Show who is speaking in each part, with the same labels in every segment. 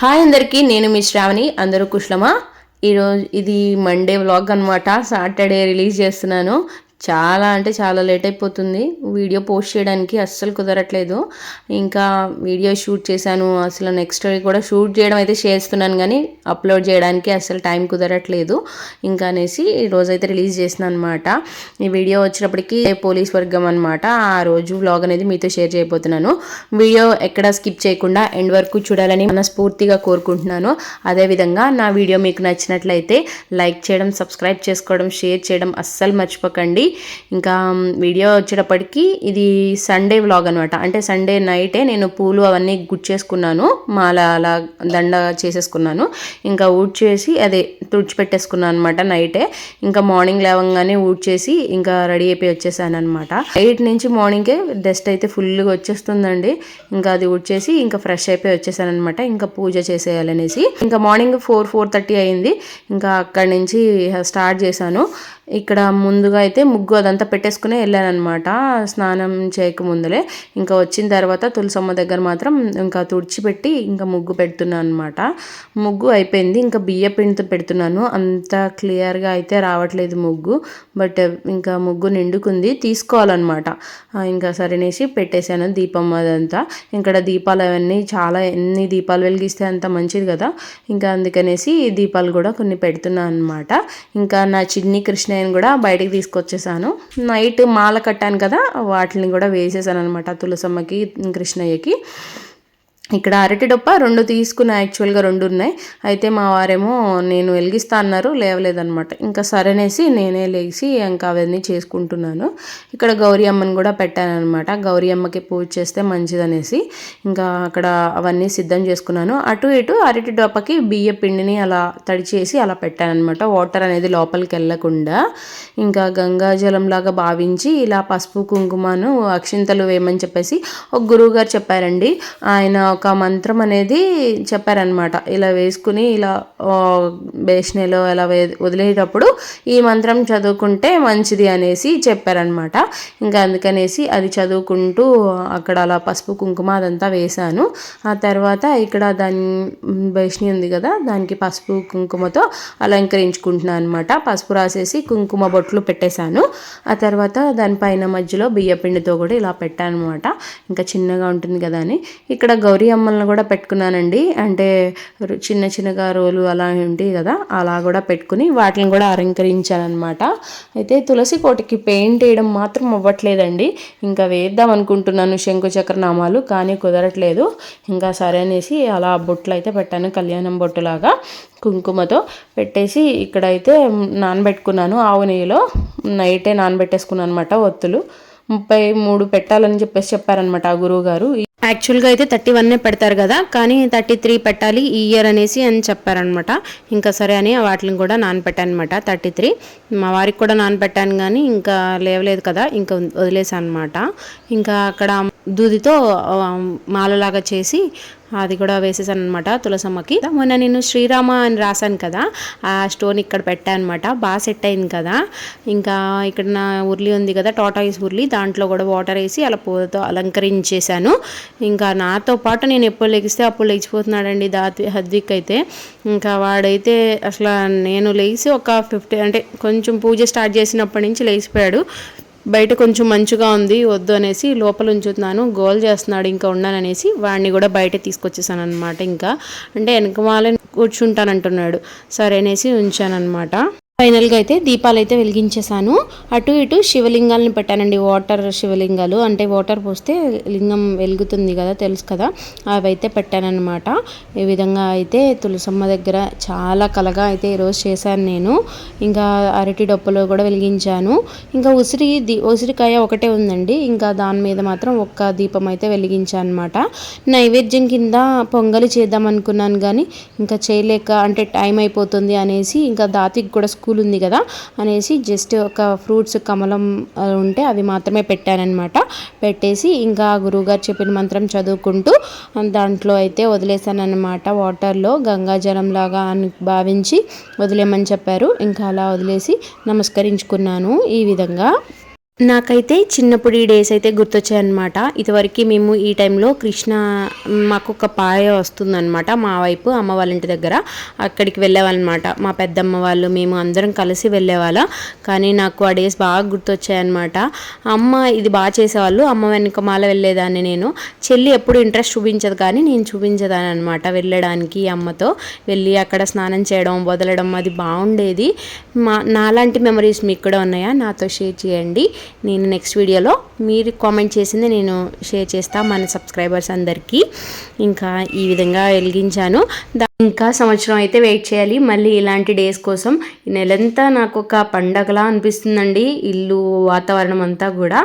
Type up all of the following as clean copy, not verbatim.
Speaker 1: Hi అందరికీ, నేను మీ శ్రావణి. అందరూ కుశలమా? ఈరోజు ఇది మండే వ్లాగ్ అనమాట. సాటర్డే రిలీజ్ చేస్తున్నాను. చాలా అంటే చాలా లేట్ అయిపోతుంది వీడియో పోస్ట్ చేయడానికి, అస్సలు కుదరట్లేదు. ఇంకా వీడియో షూట్ చేశాను, అసలు నెక్స్ట్ కూడా షూట్ చేయడం అయితే చేస్తున్నాను, కానీ అప్లోడ్ చేయడానికి అస్సలు టైం కుదరట్లేదు. ఇంకా అనేసి ఈరోజైతే రిలీజ్ చేసిన అనమాట. ఈ వీడియో వచ్చినప్పటికీ పోలీస్ వర్గం అనమాట. ఆ రోజు వ్లాగ్ అనేది మీతో షేర్ చేయబోతున్నాను. వీడియో ఎక్కడ స్కిప్ చేయకుండా ఎండ్ వరకు చూడాలని మనస్ఫూర్తిగా కోరుకుంటున్నాను. అదేవిధంగా నా వీడియో మీకు నచ్చినట్లయితే లైక్ చేయడం, సబ్స్క్రైబ్ చేసుకోవడం, షేర్ చేయడం అస్సలు మర్చిపోకండి. ఇంకా వీడియో వచ్చేటప్పటికి ఇది సండే వ్లాగ్ అనమాట. అంటే సండే నైటే నేను పూలు అవన్నీ గుచ్చేసుకున్నాను, మాల అలా దండ చేసేసుకున్నాను. ఇంకా ఊడ్చేసి అదే తుడిచిపెట్టేసుకున్నాను అనమాట నైటే. ఇంకా మార్నింగ్ లేవగానే ఊడ్చేసి ఇంకా రెడీ అయిపోయి వచ్చేసాను అనమాట. 8 నుంచి మార్నింగే డస్ట్ అయితే ఫుల్గా వచ్చేస్తుందండి. ఇంకా అది ఊడ్చేసి ఇంకా ఫ్రెష్ అయిపోయి వచ్చేసాను అనమాట. ఇంకా పూజ చేసేయాలనేసి ఇంకా మార్నింగ్ 4:30 అయింది. ఇంకా అక్కడి నుంచి స్టార్ట్ చేశాను. ఇక్కడ ముందుగా అయితే ముగ్గు అదంతా పెట్టేసుకునే వెళ్ళాను అనమాట, స్నానం చేయకముందులే. ఇంకా వచ్చిన తర్వాత తులసమ్మ దగ్గర మాత్రం ఇంకా తుడిచిపెట్టి ఇంకా ముగ్గు పెడుతున్నాను అనమాట. ముగ్గు అయిపోయింది. ఇంకా బియ్య పిండితో పెడుతున్నాను. అంత క్లియర్గా అయితే రావట్లేదు ముగ్గు, బట్ ఇంకా ముగ్గు నిండుకుంది, తీసుకోవాలన్నమాట. ఇంకా సరేనేసి పెట్టేశాను దీపం అదంతా. ఇక్కడ దీపాలు అవన్నీ చాలా, ఎన్ని దీపాలు వెలిగిస్తే అంత మంచిది కదా. ఇంకా అందుకనేసి దీపాలు కూడా కొన్ని పెడుతున్నాను అనమాట. ఇంకా నా చిన్ని కృష్ణయ్యని కూడా బయటికి తీసుకొచ్చేసాను. నైట్ మాల కట్టాను కదా, వాటిని కూడా వేసేసాను అనమాట తులసమ్మకి, కృష్ణయ్యకి. ఇక్కడ అరటి డొప్ప 2 తీసుకున్నా, యాక్చువల్గా 2 ఉన్నాయి. అయితే మా వారేమో నేను వెలిగిస్తా అన్నారు, లేవలేదనమాట. ఇంకా సరేనేసి నేనే లేచి ఇంకా అవన్నీ చేసుకుంటున్నాను. ఇక్కడ గౌరీ అమ్మని కూడా పెట్టాను అనమాట. గౌరీ అమ్మకి పూజ చేస్తే మంచిదనేసి ఇంకా అక్కడ అవన్నీ సిద్ధం చేసుకున్నాను. అటు ఇటు అరటి డొప్పకి బియ్య పిండిని అలా తడిచేసి అలా పెట్టాను అనమాట, వాటర్ అనేది లోపలికి వెళ్ళకుండా. ఇంకా గంగాజలం లాగా భావించి ఇలా పసుపు కుంకుమను అక్షింతలు వేయమని చెప్పేసి ఒక గురువు గారు చెప్పారండి. ఆయన ఒక మంత్రం అనేది చెప్పారనమాట. ఇలా వేసుకుని ఇలా బేషనలో ఇలా వదిలేటప్పుడు ఈ మంత్రం చదువుకుంటే మంచిది అనేసి చెప్పారనమాట. ఇంకా అందుకనేసి అది చదువుకుంటూ అక్కడ అలా పసుపు కుంకుమ అదంతా వేశాను. ఆ తర్వాత ఇక్కడ దాని బేషని ఉంది కదా, దానికి పసుపు కుంకుమతో అలంకరించుకుంటున్నాను అనమాట. పసుపు రాసేసి కుంకుమ బొట్లు పెట్టేశాను. ఆ తర్వాత దానిపైన మధ్యలో బియ్య పిండితో కూడా ఇలా పెట్టాను అనమాట. ఇంకా చిన్నగా ఉంటుంది కదా అని ఇక్కడ గౌరీ అమ్మలను కూడా పెట్టుకున్నానండి. అంటే చిన్న చిన్నగా రోలు అలా ఉంటాయి కదా, అలా కూడా పెట్టుకుని వాటిని కూడా అలంకరించానమాట. అయితే తులసి కోటకి పెయింట్ వేయడం మాత్రం అవ్వట్లేదండి. ఇంకా వేద్దాం అనుకుంటున్నాను శంకుచక్ర నామాలు, కానీ కుదరట్లేదు. ఇంకా సరే అనేసి అలా బొట్లు అయితే పెట్టాను, కళ్యాణం బొట్టులాగా కుంకుమతో పెట్టేసి ఇక్కడైతే నానబెట్టుకున్నాను. ఆవు నెయ్యిలో నైటే నానబెట్టేసుకున్నాను అనమాట. ఒత్తులు 33 పెట్టాలని చెప్పారనమాట ఆ గురువు గారు. యాక్చువల్గా అయితే 31 పెడతారు కదా, కానీ 33 పెట్టాలి ఈ ఇయర్ అనేసి అని చెప్పారనమాట. ఇంకా సరే అని వాటిని కూడా నానపెట్టాను అనమాట. 33 మా వారికి కూడా నానపెట్టాను, కానీ ఇంకా లేవలేదు కదా, ఇంకా వదిలేసాను అనమాట. ఇంకా అక్కడ దూదితో మాలలాగా చేసి అది కూడా వేసేసాను అనమాట తులసమ్మకి. మొన్న నేను శ్రీరామ అని రాశాను కదా, ఆ స్టోన్ ఇక్కడ పెట్టాను అనమాట. బాగా సెట్ అయింది కదా. ఇంకా ఇక్కడ నా ఉర్లి ఉంది కదా, టాటాయిస్ ఉర్లి, దాంట్లో కూడా వాటర్ వేసి అలా పూలతో అలంకరించేశాను. ఇంకా నాతో పాటు నేను ఎప్పుడు లెగిస్తే అప్పుడు లేచిపోతున్నాడండి హద్విక్ అయితే. ఇంకా వాడైతే అసలు నేను లేచి ఒక 50 అంటే కొంచెం పూజ స్టార్ట్ చేసినప్పటి నుంచి లేచిపోయాడు. బయట కొంచెం మంచుగా ఉంది, వద్దు అనేసి లోపల ఉంచుతున్నాను. గోల్ చేస్తున్నాడు ఇంకా ఉన్నాననేసి వాడిని కూడా బయట తీసుకొచ్చేసాను అనమాట. ఇంకా అంటే వెనక వాళ్ళని కూర్చుంటానంటున్నాడు, సరే అనేసి ఉంచానమాట. ఫైనల్గా అయితే దీపాలు అయితే వెలిగించేసాను. అటు ఇటు శివలింగాలను పెట్టానండి, వాటర్ శివలింగాలు. అంటే వాటర్ పోస్తే లింగం వెలుగుతుంది కదా, తెలుసు కదా, అవైతే పెట్టానన్నమాట. ఈ విధంగా అయితే తులసమ్మ దగ్గర చాలా కలగా అయితే ఈరోజు చేశాను నేను. ఇంకా అరటి డొప్పలో కూడా వెలిగించాను. ఇంకా ఉసిరికాయ ఒకటే ఉందండి, ఇంకా దాని మీద మాత్రం ఒక్క దీపం అయితే వెలిగించాను అనమాట. నైవేద్యం కింద పొంగలి చేద్దాం అనుకున్నాను, కానీ ఇంకా చేయలేక, అంటే టైం అయిపోతుంది అనేసి, ఇంకా దాతికి కూడా స్కూల్ ఉంది కదా అనేసి జస్ట్ ఒక ఫ్రూట్స్ కమలం ఉంటే అవి మాత్రమే పెట్టానన్నమాట. పెట్టేసి ఇంకా గురువుగారు చెప్పిన మంత్రం చదువుకుంటూ దాంట్లో అయితే వదిలేసానన్నమాట. వాటర్లో గంగాజలం లాగా అని భావించి వదిలేమని చెప్పారు. ఇంకా అలా వదిలేసి నమస్కరించుకున్నాను ఈ విధంగా.
Speaker 2: నాకైతే చిన్నప్పుడు ఈ డేస్ అయితే గుర్తొచ్చాయన్నమాట. ఇదివరకు మేము ఈ టైంలో కృష్ణ మాకు ఒక పాయ వస్తుందన్నమాట మా వైపు అమ్మ వాళ్ళ ఇంటి దగ్గర. అక్కడికి వెళ్ళేవాళ్ళనమాట. మా పెద్దమ్మ వాళ్ళు మేము అందరం కలిసి వెళ్ళేవాళ్ళం. కానీ నాకు ఆ డేస్ బాగా గుర్తొచ్చాయన్నమాట. అమ్మ ఇది బాగా చేసేవాళ్ళు. అమ్మ వెనకమాల వెళ్ళేదాన్ని నేను. చెల్లి ఎప్పుడు ఇంట్రెస్ట్ చూపించదు కానీ నేను చూపించేదాన్ని అనమాట వెళ్ళడానికి. అమ్మతో వెళ్ళి అక్కడ స్నానం చేయడం వదలడం అది బాగుండేది. నాలాంటి మెమరీస్ మీకు కూడా ఉన్నాయా? నాతో షేర్ చేయండి. నేను నెక్స్ట్ వీడియోలో మీరు కామెంట్ చేసింది నేను షేర్ చేస్తాను మన సబ్స్క్రైబర్స్ అందరికీ. ఇంకా ఈ విధంగా వెలిగించాను. ఇంకా సంవత్సరం అయితే వెయిట్ చేయాలి మళ్ళీ ఇలాంటి డేస్ కోసం. ఈ నెలంతా నాకు ఒక పండగలా అనిపిస్తుందండి. ఇల్లు వాతావరణం అంతా కూడా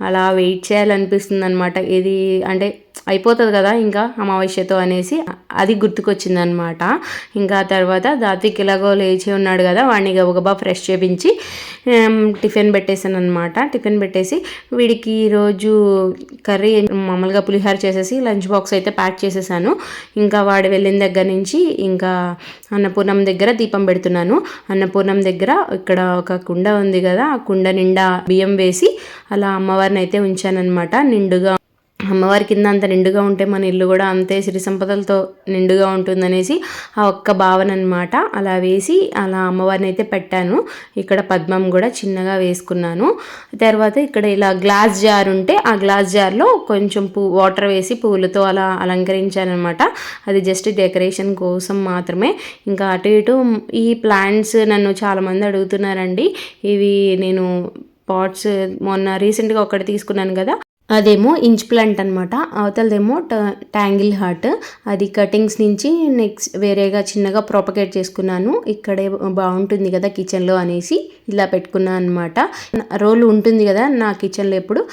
Speaker 2: అలా వెయిట్ చేయాలనిపిస్తుంది అనమాట. ఇది అంటే అయిపోతుంది కదా ఇంకా అమావాస్యతో అనేసి అది గుర్తుకొచ్చిందనమాట. ఇంకా తర్వాత దాత్విక్ ఎలాగో లేచి ఉన్నాడు కదా, వాడిని గబగబా ఫ్రెష్ చేపించి టిఫిన్ పెట్టేసాను అనమాట. టిఫిన్ పెట్టేసి వీడికి ఈరోజు కర్రీ మామూలుగా పులిహోర చేసేసి లంచ్ బాక్స్ అయితే ప్యాక్ చేసేసాను. ఇంకా వాడు వెళ్ళిన దగ్గర నుంచి ఇంకా అన్నపూర్ణం దగ్గర దీపం పెడుతున్నాను. అన్నపూర్ణం దగ్గర ఇక్కడ ఒక కుండ ఉంది కదా, ఆ కుండ నిండా బియ్యం వేసి అలా అమ్మవారిని అయితే ఉంచానన్నమాట. నిండుగా అమ్మవారి కింద అంత నిండుగా ఉంటే మన ఇల్లు కూడా అంతే సిరి సంపదలతో నిండుగా ఉంటుందనేసి ఆ ఒక్క భావన అనమాట. అలా వేసి అలా అమ్మవారిని అయితే పెట్టాను. ఇక్కడ పద్మం కూడా చిన్నగా వేసుకున్నాను. తర్వాత ఇక్కడ ఇలా గ్లాస్ జార్ ఉంటే ఆ గ్లాస్ జార్లో కొంచెం వాటర్ వేసి పువ్వులతో అలా అలంకరించాను అనమాట. అది జస్ట్ డెకరేషన్ కోసం మాత్రమే. ఇంకా అటు ఇటు ఈ ప్లాంట్స్ నన్ను చాలామంది అడుగుతున్నారండి. ఇవి నేను పాట్స్ మొన్న రీసెంట్గా ఒకటి తీసుకున్నాను కదా, అదేమో ఇంచ్ ప్లాంట్ అనమాట. అవతలదేమో ట్యాంగిల్ హార్ట్. అది కటింగ్స్ నుంచి నెక్స్ట్ వేరేగా చిన్నగా ప్రాపగేట్ చేసుకున్నాను. ఇక్కడే బాగుంటుంది కదా కిచెన్లో అనేసి ఇలా పెట్టుకున్నాను అనమాట. రోల్ ఉంటుంది కదా నా కిచెన్లో ఎప్పుడు,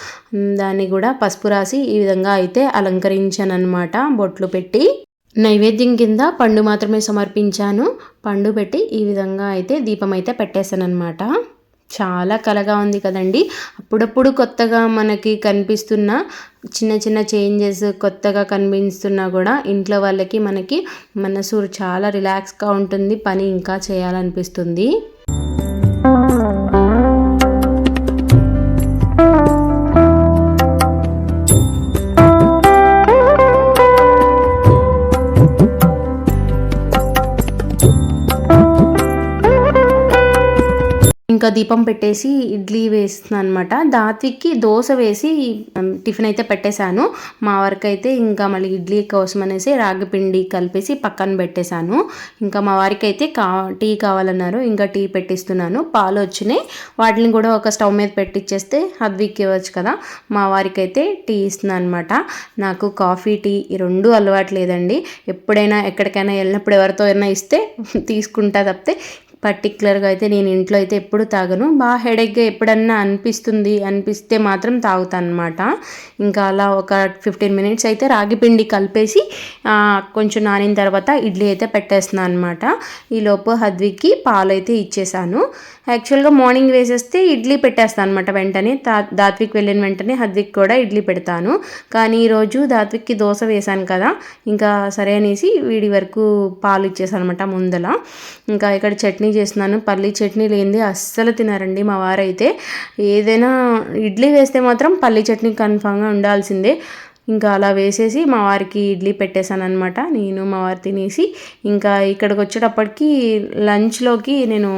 Speaker 2: దాన్ని కూడా పసుపు రాసి ఈ విధంగా అయితే అలంకరించాను అనమాట. బొట్లు పెట్టి నైవేద్యం కింద పండు మాత్రమే సమర్పించాను. పండు పెట్టి ఈ విధంగా అయితే దీపం అయితే పెట్టేశాను అనమాట. చాలా కలగా ఉంది కదండి. అప్పుడప్పుడు కొత్తగా మనకి కనిపిస్తున్న చిన్న చిన్న చేంజెస్ కొత్తగా కనిపిస్తున్నా కూడా ఇంట్లో వాళ్ళకి మనకి మనసు చాలా రిలాక్స్గా ఉంటుంది. పని ఇంకా చేయాలనిపిస్తుంది. ఇంకా దీపం పెట్టేసి ఇడ్లీ వేస్తున్నాను అనమాట. దాత్విక్కి దోశ వేసి టిఫిన్ అయితే పెట్టేశాను. మా వారికి అయితే ఇంకా మళ్ళీ ఇడ్లీ కోసం అనేసి రాగి పిండి కలిపేసి పక్కన పెట్టేశాను. ఇంకా మా వారికి అయితే టీ కావాలన్నారు. ఇంకా టీ పెట్టిస్తున్నాను. పాలు వచ్చినాయి, వాటిని కూడా ఒక స్టవ్ మీద పెట్టిచ్చేస్తే హద్విక్ ఇవ్వచ్చు కదా. మా వారికి అయితే టీ ఇస్తున్నాను అనమాట. నాకు కాఫీ టీ ఈ రెండు అలవాటు లేదండి. ఎప్పుడైనా ఎక్కడికైనా వెళ్ళినప్పుడు ఎవరితో అయినా ఇస్తే తీసుకుంటా తప్పితే పర్టికులర్గా అయితే నేను ఇంట్లో అయితే ఎప్పుడు తాగను. బాగా హెడేక్గా ఎప్పుడన్నా అనిపిస్తే మాత్రం తాగుతాను అనమాట. ఇంకా అలా ఒక 15 మినిట్స్ అయితే రాగి పిండి కలిపేసి కొంచెం నానిన తర్వాత ఇడ్లీ అయితే పెట్టేస్తున్నాను అనమాట. ఈలోపు హద్విక్కి పాలు అయితే ఇచ్చేసాను. యాక్చువల్గా మార్నింగ్ వేసేస్తే ఇడ్లీ పెట్టేస్తాను అనమాట వెంటనే. దాత్విక్ వెళ్ళిన వెంటనే హద్విక్ కూడా ఇడ్లీ పెడతాను. కానీ ఈరోజు దాత్విక్కి దోశ వేశాను కదా, ఇంకా సరే అనేసి వీడి వరకు పాలు ఇచ్చేసాను అనమాట ముందల. ఇంకా ఇక్కడ చట్నీ చేస్తున్నాను. పల్లీ చట్నీ లేనిది అస్సలు తినారండి మా వారైతే. ఏదైనా ఇడ్లీ వేస్తే మాత్రం పల్లీ చట్నీ కన్ఫామ్గా ఉండాల్సిందే. ఇంకా అలా వేసేసి మా వారికి ఇడ్లీ పెట్టేశాను అనమాట. నేను మా వారు తినేసి ఇంకా ఇక్కడికి వచ్చేటప్పటికి లంచ్లోకి నేను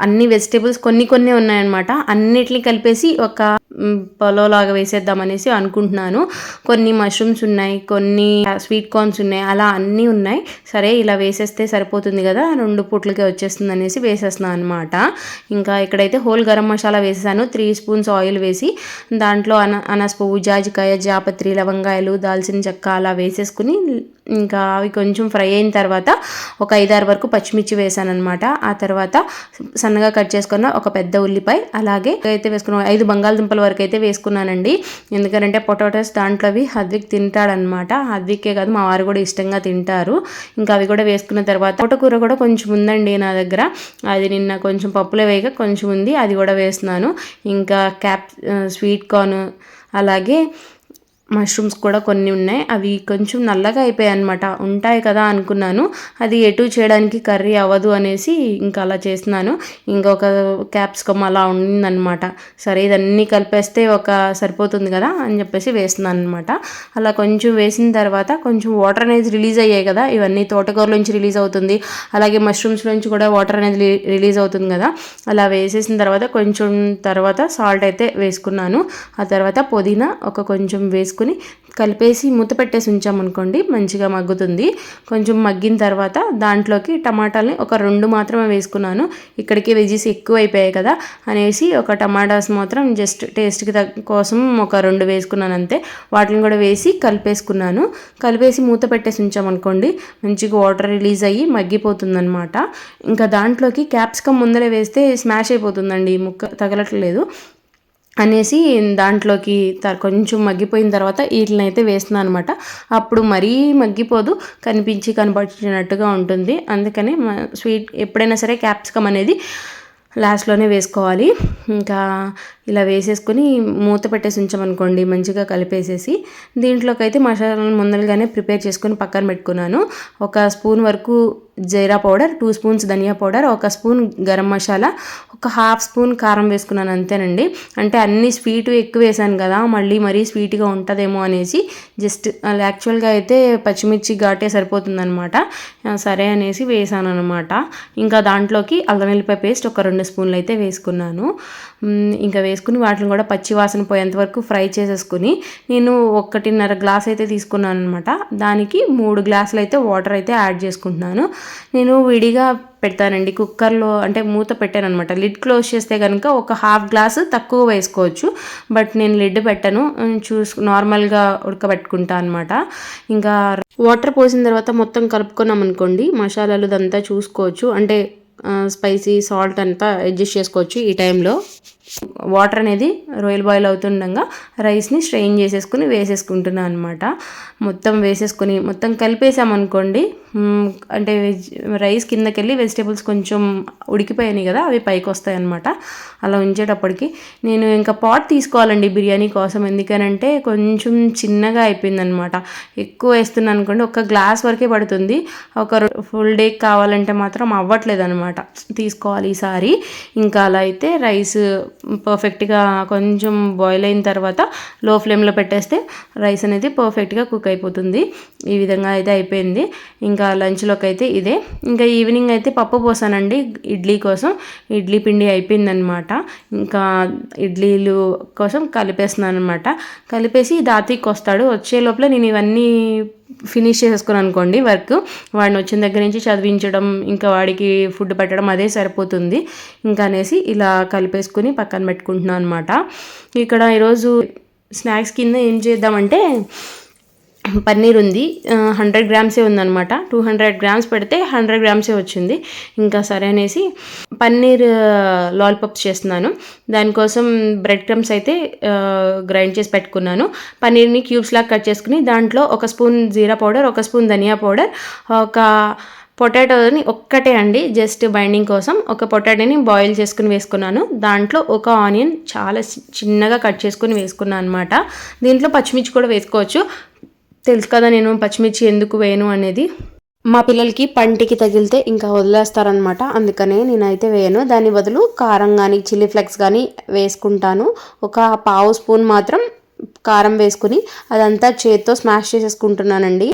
Speaker 2: అన్ని వెజిటేబుల్స్ కొన్ని ఉన్నాయన్నమాట. అన్నిటిని కలిపేసి ఒక పొలంలాగా వేసేద్దామనేసి అనుకుంటున్నాను. కొన్ని మష్రూమ్స్ ఉన్నాయి, కొన్ని స్వీట్ కార్న్స్ ఉన్నాయి, అలా అన్నీ ఉన్నాయి. సరే ఇలా వేసేస్తే సరిపోతుంది కదా, 2 పూట్లకే వచ్చేస్తుంది అనేసి వేసేస్తున్నాను అనమాట. ఇంకా ఇక్కడైతే హోల్ గరం మసాలా వేసేసాను. 3 స్పూన్స్ ఆయిల్ వేసి దాంట్లో అనస పువ్వు, జాజికాయ, జాపత్రి, లవంగాయలు, దాల్చిన చెక్క అలా వేసేసుకుని ఇంకా అవి కొంచెం ఫ్రై అయిన తర్వాత ఒక 5-6 వరకు పచ్చిమిర్చి వేసాను అనమాట. ఆ తర్వాత సన్నగా కట్ చేసుకున్న ఒక పెద్ద ఉల్లిపాయ అలాగే అయితే వేసుకున్నాను. 5 బంగాళదుంపల వరకు అయితే వేసుకున్నానండి. ఎందుకంటే పొటాటోస్ దాంట్లోవి హద్విక్ తింటాడనమాట. హద్వికే కాదు మా వారు కూడా ఇష్టంగా తింటారు. ఇంకా అవి కూడా వేసుకున్న తర్వాత తోటకూర కూడా కొంచెం ఉందండి నా దగ్గర. అది నిన్న కొంచెం పప్పులో వేయక కొంచెం ఉంది, అది కూడా వేస్తున్నాను. ఇంకా స్వీట్ కార్న్ అలాగే మష్రూమ్స్ కూడా కొన్ని ఉన్నాయి. అవి కొంచెం నల్లగా అయిపోయాయి అనమాట. ఉంటాయి కదా అనుకున్నాను, అది ఎటు చేయడానికి కర్రీ అవ్వదు అనేసి ఇంకా అలా చేస్తున్నాను. ఇంకొక క్యాప్సికమ్ అలా ఉండిందనమాట. సరే ఇదన్నీ కలిపేస్తే సరిపోతుంది కదా అని చెప్పేసి వేస్తున్నాను అనమాట. అలా కొంచెం వేసిన తర్వాత కొంచెం వాటర్ అనేది రిలీజ్ అయ్యాయి కదా, ఇవన్నీ తోటకూరలోంచి రిలీజ్ అవుతుంది, అలాగే మష్రూమ్స్ నుంచి కూడా వాటర్ అనేది రిలీజ్ అవుతుంది కదా. అలా వేసేసిన తర్వాత కొంచెం తర్వాత సాల్ట్ అయితే వేసుకున్నాను. ఆ తర్వాత పుదీనా కొంచెం వేసుకుని కలిపేసి మూత పెట్టేసి ఉంచామనుకోండి మంచిగా మగ్గుతుంది. కొంచెం మగ్గిన తర్వాత దాంట్లోకి టమాటాలని 2 మాత్రమే వేసుకున్నాను. ఇక్కడికి వెజీస్ ఎక్కువ అయిపోయాయి కదా అనేసి టమాటాస్ మాత్రం జస్ట్ టేస్ట్కి కోసం 2 వేసుకున్నాను అంతే. వాటిని కూడా వేసి కలిపేసుకున్నాను. కలిపేసి మూత పెట్టేసి ఉంచామనుకోండి మంచిగా వాటర్ రిలీజ్ అయ్యి మగ్గిపోతుంది అనమాట. ఇంకా దాంట్లోకి క్యాప్సికమ్ ముందరే వేస్తే స్మాష్ అయిపోతుందండి, ముక్క తగలట్లేదు అనేసి దాంట్లోకి కొంచెం మగ్గిపోయిన తర్వాత వీటిని అయితే వేస్తున్నాను అనమాట. అప్పుడు మరీ మగ్గిపోదు, కనిపించినట్టుగా ఉంటుంది. అందుకని స్వీట్ ఎప్పుడైనా సరే క్యాప్సికమ్ అనేది లాస్ట్లోనే వేసుకోవాలి. ఇంకా ఇలా వేసేసుకొని మూత పెట్టేసి ఉంచామనుకోండి మంచిగా కలిపేసేసి దీంట్లోకి అయితే మసాలాను ముందరగానే ప్రిపేర్ చేసుకొని పక్కన పెట్టుకున్నాను. 1 స్పూన్ వరకు jeera powder, 2 spoons dhania powder, 1 spoon garam masala, 1/2 spoon కారం వేసుకున్నాను అంతేనండి. అంటే అన్ని స్వీట్ ఎక్కువ వేసాను కదా, మరీ స్వీట్గా ఉంటుందేమో అనేసి జస్ట్ యాక్చువల్గా అయితే పచ్చిమిర్చి ఘాటే సరిపోతుందనమాట. సరే అనేసి వేసాను అనమాట. ఇంకా దాంట్లోకి అల్లం వెల్లిపాయ పేస్ట్ 2 స్పూన్లు అయితే వేసుకున్నాను. ఇంకా వేసుకుని వాటిని కూడా పచ్చి వాసన పోయేంత వరకు ఫ్రై చేసేసుకుని నేను 1.5 గ్లాస్ అయితే తీసుకున్నాను అనమాట. దానికి 3 గ్లాసులు అయితే వాటర్ అయితే యాడ్ చేసుకుంటున్నాను. నేను విడిగా పెడతానండి కుక్కర్లో, అంటే మూత పెట్టాను అనమాట. లిడ్ క్లోజ్ చేస్తే కనుక 1/2 గ్లాసు తక్కువ వేసుకోవచ్చు, బట్ నేను లిడ్ పెట్టను, నార్మల్గా ఉడకబెట్టుకుంటా అనమాట. ఇంకా వాటర్ పోసిన తర్వాత మొత్తం కలుపుకున్నాం అనుకోండి మసాలాలు అంతా చూసుకోవచ్చు, అంటే స్పైసీ సాల్ట్ అంతా అడ్జస్ట్ చేసుకోవచ్చు. ఈ టైంలో వాటర్ అనేది రొయ్యలు బాయిల్ అవుతుండగా రైస్ని స్ట్రెయిన్ చేసేసుకుని వేసేసుకుంటున్నాను అనమాట. మొత్తం వేసేసుకొని మొత్తం కలిపేసామనుకోండి, అంటే రైస్ కిందకి వెళ్ళి వెజిటేబుల్స్ కొంచెం ఉడికిపోయాయి కదా అవి పైకి వస్తాయి అనమాట. అలా ఉంచేటప్పటికి నేను ఇంకా పాట్ తీసుకోవాలండి బిర్యానీ కోసం. ఎందుకనంటే కొంచెం చిన్నగా అయిపోయిందనమాట. ఎక్కువ వేస్తున్నాను అనుకోండి 1 గ్లాస్ వరకే పడుతుంది, ఫుల్ డే కావాలంటే మాత్రం అవ్వట్లేదు అనమాట. తీసుకోవాలి ఈసారి. ఇంకా అలా అయితే రైస్ పర్ఫెక్ట్గా కొంచెం బాయిల్ అయిన తర్వాత లో ఫ్లేమ్లో పెట్టేస్తే రైస్ అనేది పర్ఫెక్ట్గా కుక్ అయిపోతుంది. ఈ విధంగా అయితే అయిపోయింది. ఇంకా లంచ్లోకి అయితే ఇదే. ఇంకా ఈవినింగ్ అయితే పప్పు పోసానండి ఇడ్లీ కోసం. ఇడ్లీ పిండి అయిపోయిందనమాట. ఇంకా ఇడ్లీలు కోసం కలిపేస్తున్నాను అనమాట. కలిపేసి దాతికి వస్తాడు, వచ్చే లోపల నేను ఇవన్నీ ఫినిష్ చేసేసుకుని అనుకోండి వర్క్. వాడిని వచ్చిన దగ్గర నుంచి చదివించడం, ఇంకా వాడికి ఫుడ్ పెట్టడం అదే సరిపోతుంది. ఇంకా అనేసి ఇలా కలిపేసుకుని పక్కన పెట్టుకుంటున్నాను అనమాట. ఇక్కడ ఈరోజు స్నాక్స్ కింద ఏం చేద్దామంటే పన్నీర్ ఉంది, 100 గ్రామ్సే ఉందన్నమాట. 200 గ్రామ్స్ పెడితే 100 గ్రామ్సే వచ్చింది. ఇంకా సరే అనేసి పన్నీర్ లాలీపాప్స్ చేస్తున్నాను. దానికోసం బ్రెడ్ క్రమ్స్ అయితే గ్రైండ్ చేసి పెట్టుకున్నాను. పన్నీర్ని క్యూబ్స్ లాగా కట్ చేసుకుని దాంట్లో 1 స్పూన్ జీరా పౌడర్, 1 స్పూన్ ధనియా పౌడర్, పొటాటోని ఒక్కటే అండి జస్ట్ బైండింగ్ కోసం పొటాటోని బాయిల్ చేసుకుని వేసుకున్నాను. దాంట్లో 1 ఆనియన్ చాలా చిన్నగా కట్ చేసుకుని వేసుకున్నాను అనమాట. దీంట్లో పచ్చిమిర్చి కూడా వేసుకోవచ్చు. తెలుసు కదా నేను పచ్చిమిర్చి ఎందుకు వేయను అనేది. మా పిల్లలకి పంటికి తగిలితే ఇంకా వదిలేస్తారనమాట, అందుకనే నేనైతే వేయను. దాని బదులు కారం కానీ చిల్లీ ఫ్లేక్స్ కానీ వేసుకుంటాను. 1/2 స్పూన్ మాత్రం కారం వేసుకుని అదంతా చేత్తో స్మాష్ చేసేసుకుంటున్నానండి.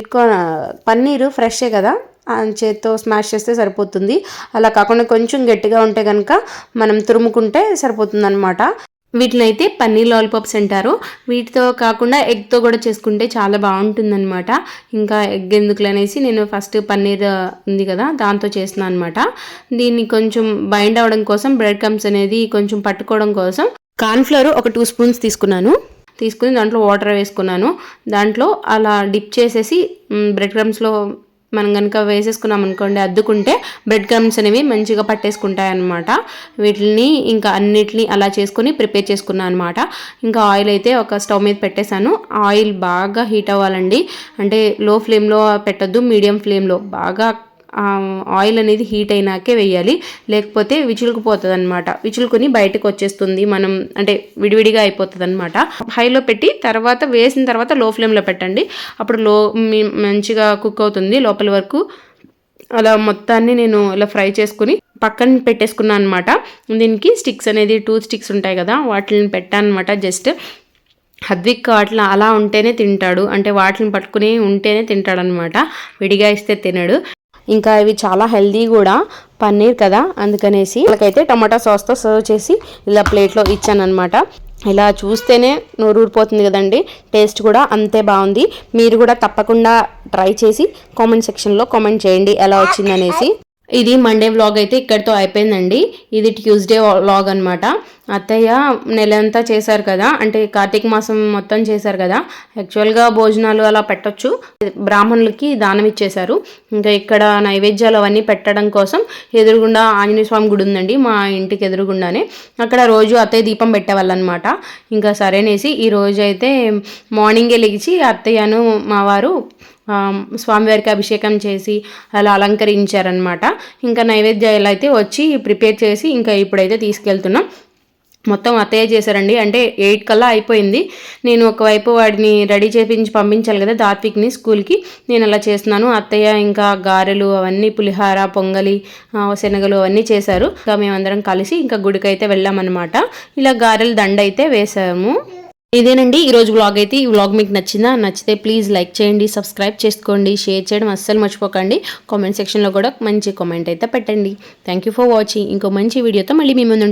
Speaker 2: పన్నీరు ఫ్రెషే కదా, చేత్తో స్మాష్ చేస్తే సరిపోతుంది. అలా కాకుండా కొంచెం గట్టిగా ఉంటే కనుక మనం తురుముకుంటే సరిపోతుంది అనమాట. వీటిని అయితే పన్నీర్ లాలీపాప్స్ అంటారు. వీటితో కాకుండా ఎగ్తో కూడా చేసుకుంటే చాలా బాగుంటుందన్నమాట. ఇంకా ఎగ్ ఎందుకు అనేసి నేను ఫస్ట్ పన్నీర్ ఉంది కదా దాంతో చేస్తున్నాను అనమాట. దీన్ని కొంచెం బైండ్ అవ్వడం కోసం బ్రెడ్ క్రమ్స్ అనేది కొంచెం పట్టుకోవడం కోసం కార్న్ఫ్లోర్ 2 స్పూన్స్ తీసుకుని దాంట్లో వాటర్ వేసుకున్నాను. దాంట్లో అలా డిప్ చేసేసి బ్రెడ్ క్రమ్స్లో మనం కనుక వేసేసుకున్నాం అనుకోండి, అద్దుకుంటే బ్రెడ్ క్రమ్స్ అనేవి మంచిగా పట్టేసుకుంటాయి అన్నమాట. వీటిని ఇంకా అన్నిటిని అలా చేసుకొని ప్రిపేర్ చేసుకున్నాను అనమాట. ఇంకా ఆయిల్ అయితే స్టవ్ మీద పెట్టేశాను. ఆయిల్ బాగా హీట్ అవ్వాలండి, అంటే లో ఫ్లేమ్లో పెట్టొద్దు, మీడియం ఫ్లేమ్లో బాగా ఆయిల్ అనేది హీట్ అయినాకే వేయాలి, లేకపోతే విచులుకుపోతుంది అనమాట. విచులుకొని బయటకు వచ్చేస్తుంది, మనం అంటే విడివిడిగా అయిపోతుంది అనమాట. హైలో పెట్టి తర్వాత వేసిన తర్వాత లో ఫ్లేమ్లో పెట్టండి, అప్పుడు మంచిగా కుక్ అవుతుంది లోపల వరకు. అలా మొత్తాన్ని నేను ఇలా ఫ్రై చేసుకుని పక్కన పెట్టేసుకున్నాను అనమాట. దీనికి స్టిక్స్ అనేది 2 స్టిక్స్ ఉంటాయి కదా, వాటిని పెట్టాను అనమాట. జస్ట్ హద్విక్ అలా ఉంటేనే తింటాడు, అంటే వాటిని పట్టుకుని ఉంటేనే తింటాడు అనమాట, విడిగా ఇస్తే తినడు. ఇంకా ఇవి చాలా హెల్దీ కూడా, పన్నీర్ కదా, అందుకనేసి వాళ్ళకైతే టమాటా సాస్తో సర్వ్ చేసి ఇలా ప్లేట్లో ఇచ్చాను అనమాట. ఇలా చూస్తేనే నోరు ఊరిపోతుంది కదండి, టేస్ట్ కూడా అంతే బాగుంది. మీరు కూడా తప్పకుండా ట్రై చేసి కామెంట్ సెక్షన్లో కామెంట్ చేయండి ఎలా వచ్చిందనేసి. ఇది మండే వ్లాగ్ అయితే ఇక్కడితో అయిపోయిందండి. ఇది ట్యూస్డే వ్లాగ్ అనమాట. అత్తయ్య నెలంతా చేశారు కదా, అంటే కార్తీక మాసం మొత్తం చేశారు కదా, యాక్చువల్గా భోజనాలు అలా పెట్టొచ్చు, బ్రాహ్మణులకి దానం ఇచ్చేశారు. ఇంకా ఇక్కడ నైవేద్యాలు అవన్నీ పెట్టడం కోసం ఎదురుగుండా ఆంజనేయ స్వామి గుడి ఉందండి మా ఇంటికి ఎదురుగుండానే, అక్కడ రోజు అత్తయ్య దీపం పెట్టేవాళ్ళు అనమాట. ఇంకా సరేనేసి ఈ రోజు అయితే మార్నింగే లెగిచి అత్తయ్యను మా వారు స్వామివారికి అభిషేకం చేసి అలా అలంకరించారనమాట. ఇంకా నైవేద్యాలు అయితే వచ్చి ప్రిపేర్ చేసి ఇంకా ఇప్పుడైతే తీసుకెళ్తున్నాం. మొత్తం అత్తయ్య చేశారండి, అంటే 8 కల్లా అయిపోయింది. నేను ఒకవైపు వాడిని రెడీ చేపించి పంపించాలి కదా దాత్విక్ని స్కూల్కి, నేను అలా చేస్తున్నాను. అత్తయ్య ఇంకా గారెలు అవన్నీ, పులిహార, పొంగలి, శనగలు అవన్నీ చేశారు. ఇంకా మేమందరం కలిసి ఇంకా గుడికి అయితే వెళ్ళామన్నమాట. ఇలా గారెలు దండ అయితే వేసాము. ఇదేనండి ఈరోజు వ్లాగ్ అయితే. ఈ వ్లాగ్ మీకు నచ్చితే ప్లీజ్ లైక్ చేయండి, సబ్స్క్రైబ్ చేసుకోండి, షేర్ చేయడం అస్సలు మర్చిపోకండి. కామెంట్ సెక్షన్లో కూడా మంచి కామెంట్ అయితే పెట్టండి. Thank you for watching. ఇంకో మంచి వీడియోతో మళ్ళీ మీ ముందు ఉంటాను.